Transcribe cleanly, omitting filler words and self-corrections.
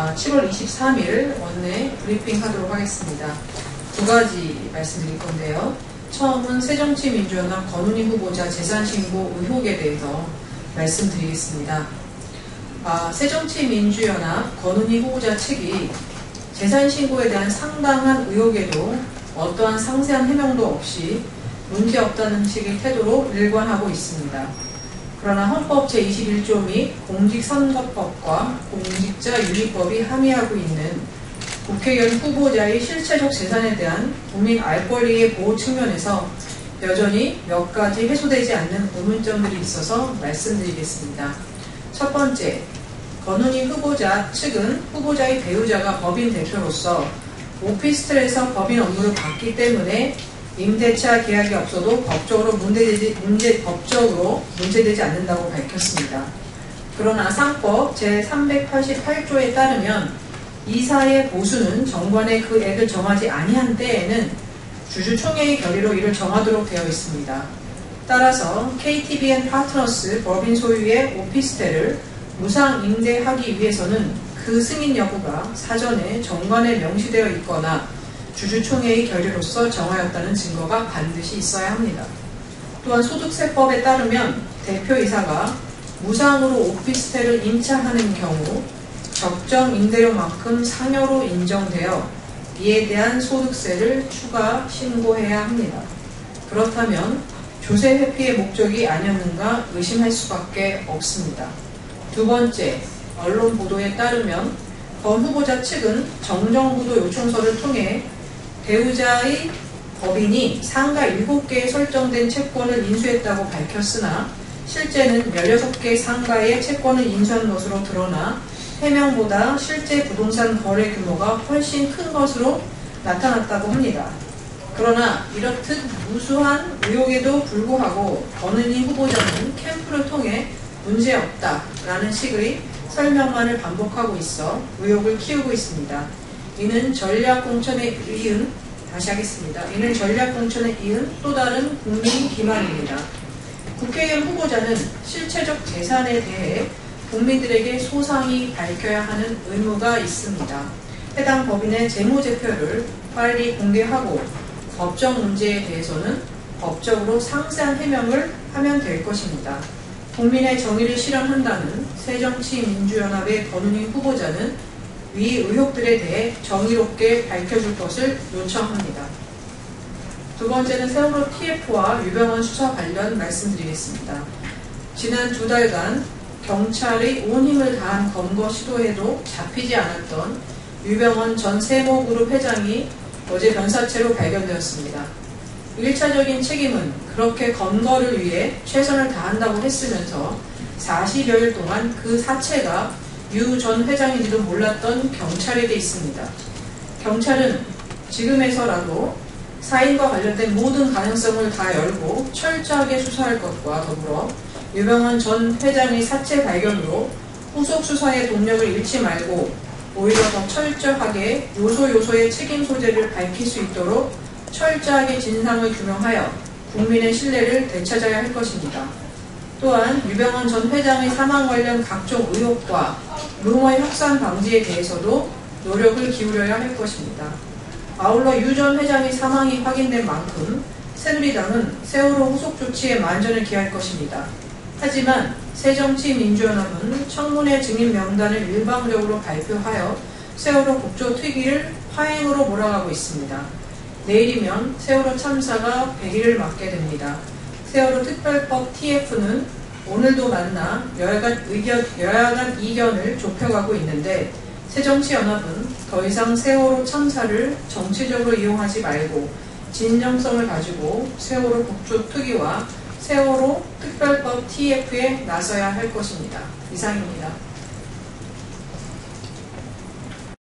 7월 23일 원내 브리핑 하도록 하겠습니다. 두 가지 말씀드릴 건데요. 처음은 새정치민주연합 권은희 후보자 재산신고 의혹에 대해서 말씀드리겠습니다. 새정치민주연합 권은희 후보자 측이 재산신고에 대한 상당한 의혹에도 어떠한 상세한 해명도 없이 문제없다는 식의 태도로 일관하고 있습니다. 그러나 헌법 제21조 및 공직선거법과 공직자윤리법이 함의하고 있는 국회의원 후보자의 실체적 재산에 대한 국민 알 권리의 보호 측면에서 여전히 몇 가지 해소되지 않는 의문점들이 있어서 말씀드리겠습니다. 첫 번째, 권은희 후보자 측은 후보자의 배우자가 법인 대표로서 오피스텔에서 법인 업무를 받기 때문에 임대차 계약이 없어도 법적으로 문제되지 않는다고 밝혔습니다. 그러나 상법 제388조에 따르면 이사의 보수는 정관에 그 액을 정하지 아니한 때에는 주주총회의 결의로 이를 정하도록 되어 있습니다. 따라서 KTBN 파트너스 법인 소유의 오피스텔을 무상 임대하기 위해서는 그 승인 여부가 사전에 정관에 명시되어 있거나 주주총회의 결의로서 정하였다는 증거가 반드시 있어야 합니다. 또한 소득세법에 따르면 대표이사가 무상으로 오피스텔을 임차하는 경우 적정 임대료만큼 상여로 인정되어 이에 대한 소득세를 추가 신고해야 합니다. 그렇다면 조세 회피의 목적이 아니었는가 의심할 수밖에 없습니다. 두 번째, 언론 보도에 따르면 권 후보자 측은 정정부도 요청서를 통해 배우자의 법인이 상가 7개에 설정된 채권을 인수했다고 밝혔으나 실제는 16개 상가의 채권을 인수한 것으로 드러나 해명보다 실제 부동산 거래 규모가 훨씬 큰 것으로 나타났다고 합니다. 그러나 이렇듯 무수한 의혹에도 불구하고 권은희 후보자는 캠프를 통해 문제없다라는 식의 설명만을 반복하고 있어 의혹을 키우고 있습니다. 이는 전략공천에 이은 또 다른 국민 기만입니다. 국회의원 후보자는 실체적 재산에 대해 국민들에게 소상히 밝혀야 하는 의무가 있습니다. 해당 법인의 재무제표를 빨리 공개하고 법적 문제에 대해서는 법적으로 상세한 해명을 하면 될 것입니다. 국민의 정의를 실현한다는 새정치민주연합의 권은희 후보자는 위 의혹들에 대해 정의롭게 밝혀줄 것을 요청합니다. 두 번째는 세월호 TF와 유병헌 수사 관련 말씀드리겠습니다. 지난 2달간 경찰의 온 힘을 다한 검거 시도에도 잡히지 않았던 유병헌 전 세모그룹 회장이 어제 변사체로 발견되었습니다. 1차적인 책임은 그렇게 검거를 위해 최선을 다한다고 했으면서 40여일 동안 그 사체가 유 전 회장인지도 몰랐던 경찰에게 있습니다. 경찰은 지금에서라도 사인과 관련된 모든 가능성을 다 열고 철저하게 수사할 것과 더불어 유병헌 전 회장의 사체 발견으로 후속 수사의 동력을 잃지 말고 오히려 더 철저하게 요소요소의 책임 소재를 밝힐 수 있도록 철저하게 진상을 규명하여 국민의 신뢰를 되찾아야 할 것입니다. 또한 유병헌 전 회장의 사망 관련 각종 의혹과 루머의 확산 방지에 대해서도 노력을 기울여야 할 것입니다. 아울러 유 전 회장의 사망이 확인된 만큼 새누리당은 세월호 후속 조치에 만전을 기할 것입니다. 하지만 새정치민주연합은 청문회 증인 명단을 일방적으로 발표하여 세월호 국조 특위를 파행으로 몰아가고 있습니다. 내일이면 세월호 참사가 100일을 맞게 됩니다. 세월호 특별법 TF는 오늘도 만나 여야간 이견을 좁혀가고 있는데 새정치연합은 더 이상 세월호 참사를 정치적으로 이용하지 말고 진정성을 가지고 세월호 국조특위와 세월호 특별법 TF에 나서야 할 것입니다. 이상입니다.